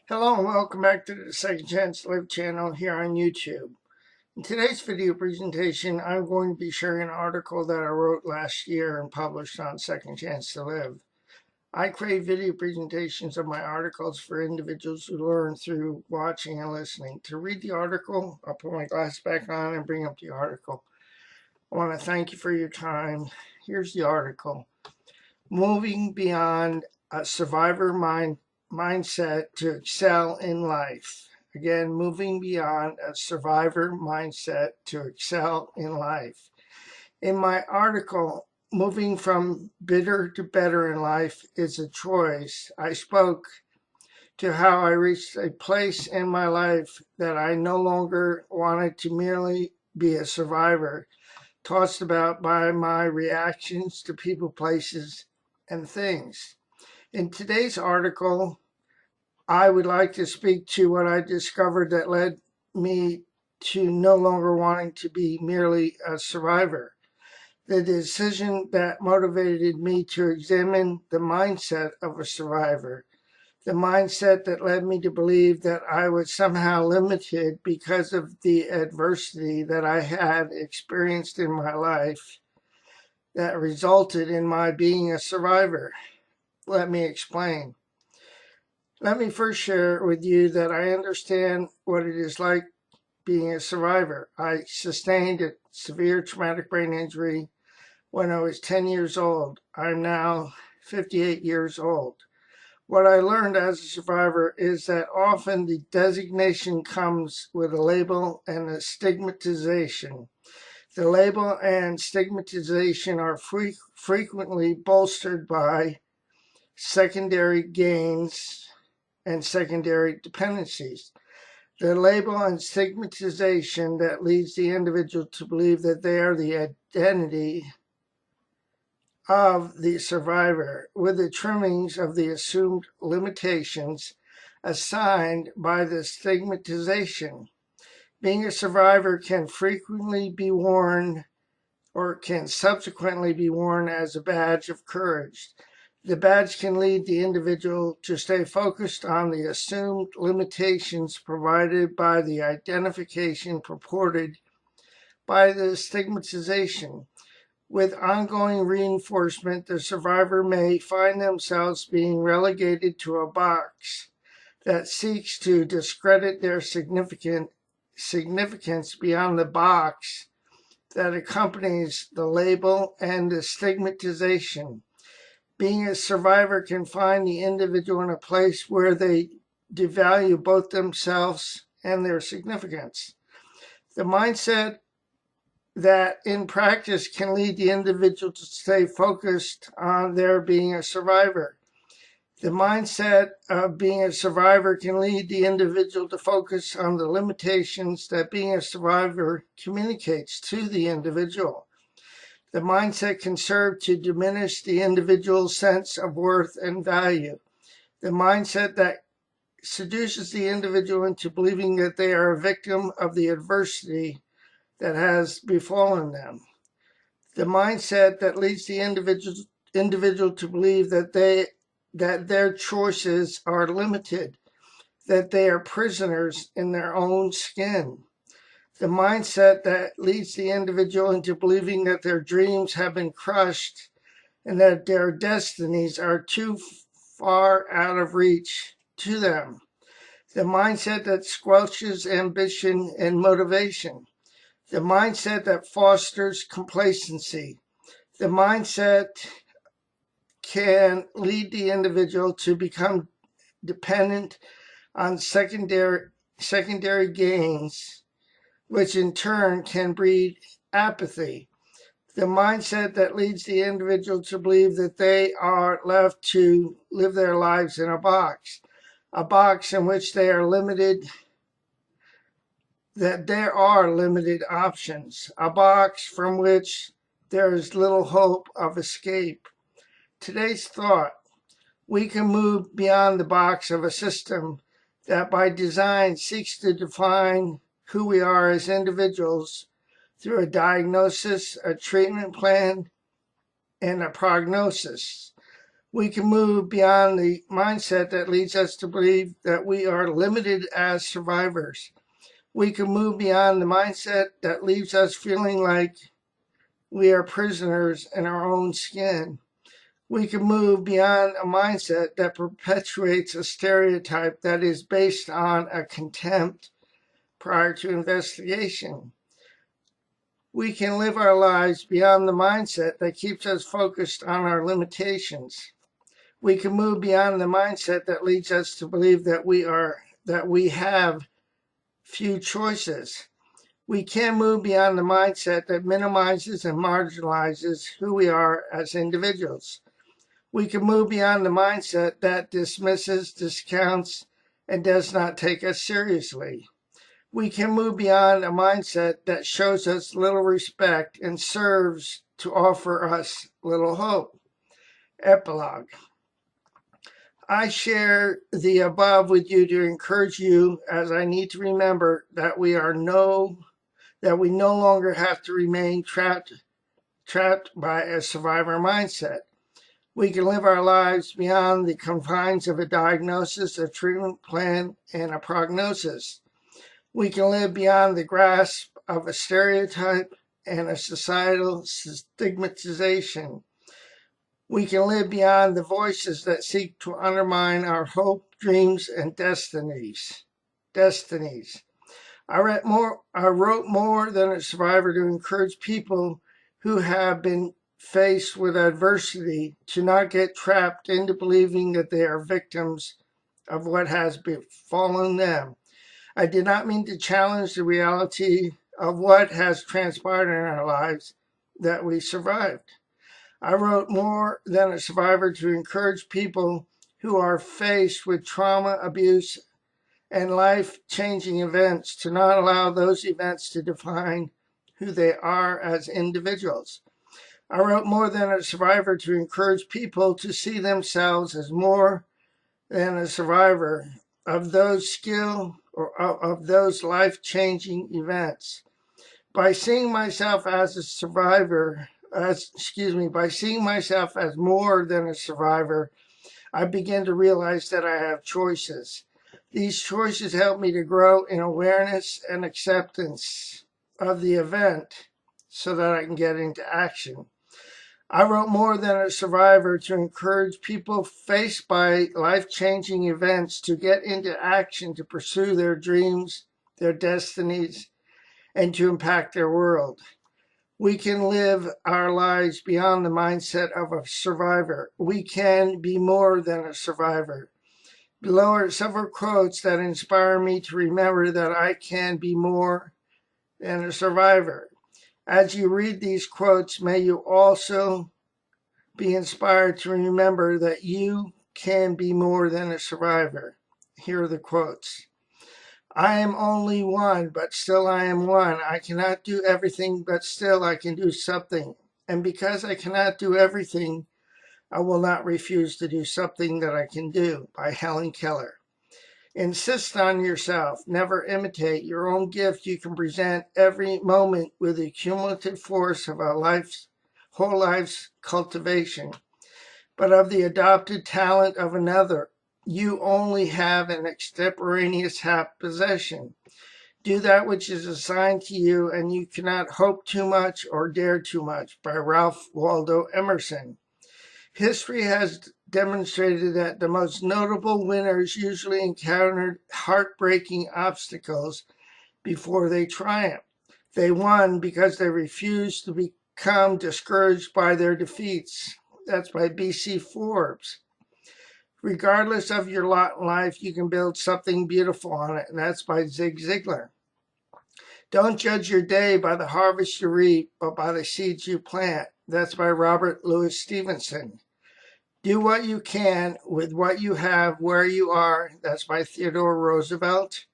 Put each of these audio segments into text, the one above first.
Hello and welcome back to the Second Chance to Live channel here on YouTube. In today's video presentation, I'm going to be sharing an article that I wrote last year and published on Second Chance to Live. I create video presentations of my articles for individuals who learn through watching and listening. To read the article, I'll put my glasses back on and bring up the article. I want to thank you for your time. Here's the article. Moving beyond a survivor mindset to excel in life. Again, moving beyond a survivor mindset to excel in life. In my article, Moving from Bitter to Better in Life is a Choice, I spoke to how I reached a place in my life that I no longer wanted to merely be a survivor, tossed about by my reactions to people, places, and things. In today's article, I would like to speak to what I discovered that led me to no longer wanting to be merely a survivor. The decision that motivated me to examine the mindset of a survivor. The mindset that led me to believe that I was somehow limited because of the adversity that I had experienced in my life that resulted in my being a survivor. Let me explain. Let me first share with you that I understand what it is like being a survivor. I sustained a severe traumatic brain injury when I was 10 years old. I'm now 58 years old. What I learned as a survivor is that often the designation comes with a label and a stigmatization. The label and stigmatization are frequently bolstered by secondary gains and secondary dependencies. The label and stigmatization that leads the individual to believe that they are the identity of the survivor, with the trimmings of the assumed limitations assigned by the stigmatization. Being a survivor can frequently be worn or can subsequently be worn as a badge of courage. The badge can lead the individual to stay focused on the assumed limitations provided by the identification purported by the stigmatization. With ongoing reinforcement, the survivor may find themselves being relegated to a box that seeks to discredit their significance beyond the box that accompanies the label and the stigmatization. Being a survivor can find the individual in a place where they devalue both themselves and their significance. The mindset that in practice can lead the individual to stay focused on their being a survivor. The mindset of being a survivor can lead the individual to focus on the limitations that being a survivor communicates to the individual. The mindset can serve to diminish the individual's sense of worth and value. The mindset that seduces the individual into believing that they are a victim of the adversity that has befallen them. The mindset that leads the individual to believe that their choices are limited, that they are prisoners in their own skin. The mindset that leads the individual into believing that their dreams have been crushed and that their destinies are too far out of reach to them. The mindset that squelches ambition and motivation. The mindset that fosters complacency. The mindset can lead the individual to become dependent on secondary gains, which in turn can breed apathy. The mindset that leads the individual to believe that they are left to live their lives in a box in which they are limited, that there are limited options, a box from which there is little hope of escape. Today's thought: we can move beyond the box of a system that by design seeks to define who we are as individuals through a diagnosis, a treatment plan, and a prognosis. We can move beyond the mindset that leads us to believe that we are limited as survivors. We can move beyond the mindset that leaves us feeling like we are prisoners in our own skin. We can move beyond a mindset that perpetuates a stereotype that is based on a contempt prior to investigation. We can live our lives beyond the mindset that keeps us focused on our limitations. We can move beyond the mindset that leads us to believe that we have few choices. We can move beyond the mindset that minimizes and marginalizes who we are as individuals. We can move beyond the mindset that dismisses, discounts, and does not take us seriously. We can move beyond a mindset that shows us little respect and serves to offer us little hope. Epilogue. I share the above with you to encourage you, as I need to remember that we no longer have to remain trapped by a survivor mindset. We can live our lives beyond the confines of a diagnosis, a treatment plan, and a prognosis. We can live beyond the grasp of a stereotype and a societal stigmatization. We can live beyond the voices that seek to undermine our hope, dreams, and destinies. I wrote more than a survivor to encourage people who have been faced with adversity to not get trapped into believing that they are victims of what has befallen them. I did not mean to challenge the reality of what has transpired in our lives that we survived. I wrote more than a survivor to encourage people who are faced with trauma, abuse, and life-changing events to not allow those events to define who they are as individuals. I wrote more than a survivor to encourage people to see themselves as more than a survivor of those of those life-changing events. By seeing myself as a survivor, by seeing myself as more than a survivor, I began to realize that I have choices. These choices help me to grow in awareness and acceptance of the event so that I can get into action. I wrote more than a survivor to encourage people faced by life-changing events to get into action to pursue their dreams, their destinies, and to impact their world. We can live our lives beyond the mindset of a survivor. We can be more than a survivor. Below are several quotes that inspire me to remember that I can be more than a survivor. As you read these quotes, may you also be inspired to remember that you can be more than a survivor. Here are the quotes. I am only one, but still I am one. I cannot do everything, but still I can do something. And because I cannot do everything, I will not refuse to do something that I can do. By Helen Keller. Insist on yourself. Never imitate your own gift. You can present every moment with the cumulative force of a whole life's cultivation, but of the adopted talent of another. You only have an extemporaneous half possession. Do that which is assigned to you, and you cannot hope too much or dare too much. By Ralph Waldo Emerson. History has demonstrated that the most notable winners usually encountered heartbreaking obstacles before they triumphed. They won because they refused to become discouraged by their defeats. That's by B.C. Forbes. Regardless of your lot in life, you can build something beautiful on it, and that's by Zig Ziglar. Don't judge your day by the harvest you reap, but by the seeds you plant. That's by Robert Louis Stevenson. Do what you can with what you have where you are. That's by Theodore Roosevelt.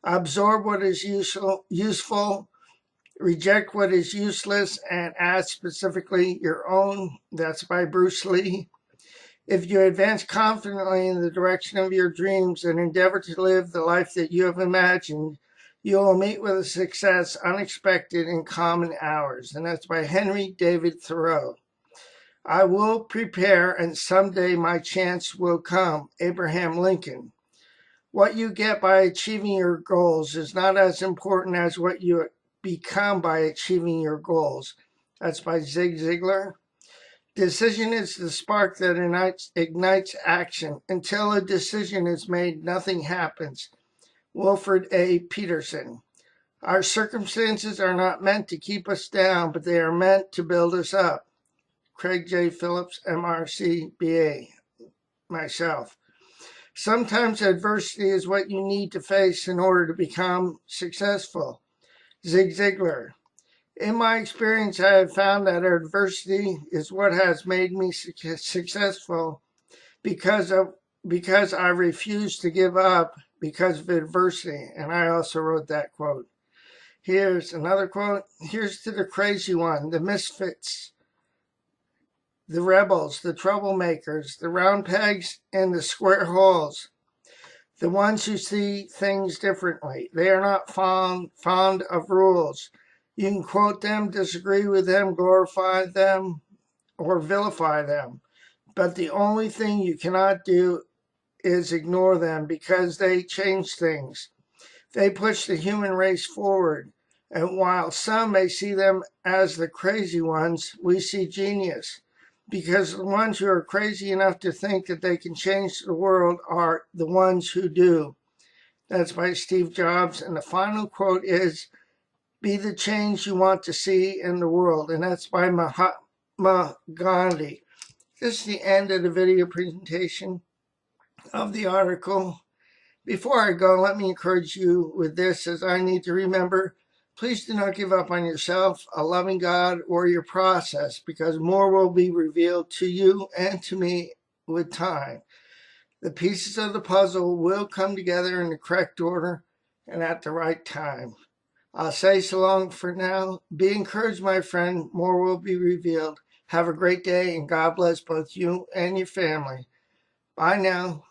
Absorb what is useful, reject what is useless, and add specifically your own. That's by Bruce Lee. If you advance confidently in the direction of your dreams and endeavor to live the life that you have imagined, you will meet with a success unexpected in common hours. And that's by Henry David Thoreau. I will prepare, and someday my chance will come. Abraham Lincoln. What you get by achieving your goals is not as important as what you become by achieving your goals. That's by Zig Ziglar. Decision is the spark that ignites action. Until a decision is made, nothing happens. Wilfred A. Peterson. Our circumstances are not meant to keep us down, but they are meant to build us up. Craig J. Phillips, MRC, BA. Myself. Sometimes adversity is what you need to face in order to become successful. Zig Ziglar. In my experience, I have found that adversity is what has made me successful because I refuse to give up because of adversity. And I also wrote that quote. Here's another quote. Here's to the crazy one, the misfits, the rebels, the troublemakers, the round pegs and the square holes, the ones who see things differently. They are not fond of rules. You can quote them, disagree with them, glorify them, or vilify them. But the only thing you cannot do is ignore them because they change things. They push the human race forward. And while some may see them as the crazy ones, we see genius. Because the ones who are crazy enough to think that they can change the world are the ones who do. That's by Steve Jobs. And the final quote is, be the change you want to see in the world. And that's by Mahatma Gandhi. This is the end of the video presentation of the article. Before I go, let me encourage you with this, as I need to remember, please do not give up on yourself, a loving God, or your process, because more will be revealed to you and to me with time. The pieces of the puzzle will come together in the correct order and at the right time. I'll say so long for now. Be encouraged, my friend. More will be revealed. Have a great day, and God bless both you and your family. Bye now.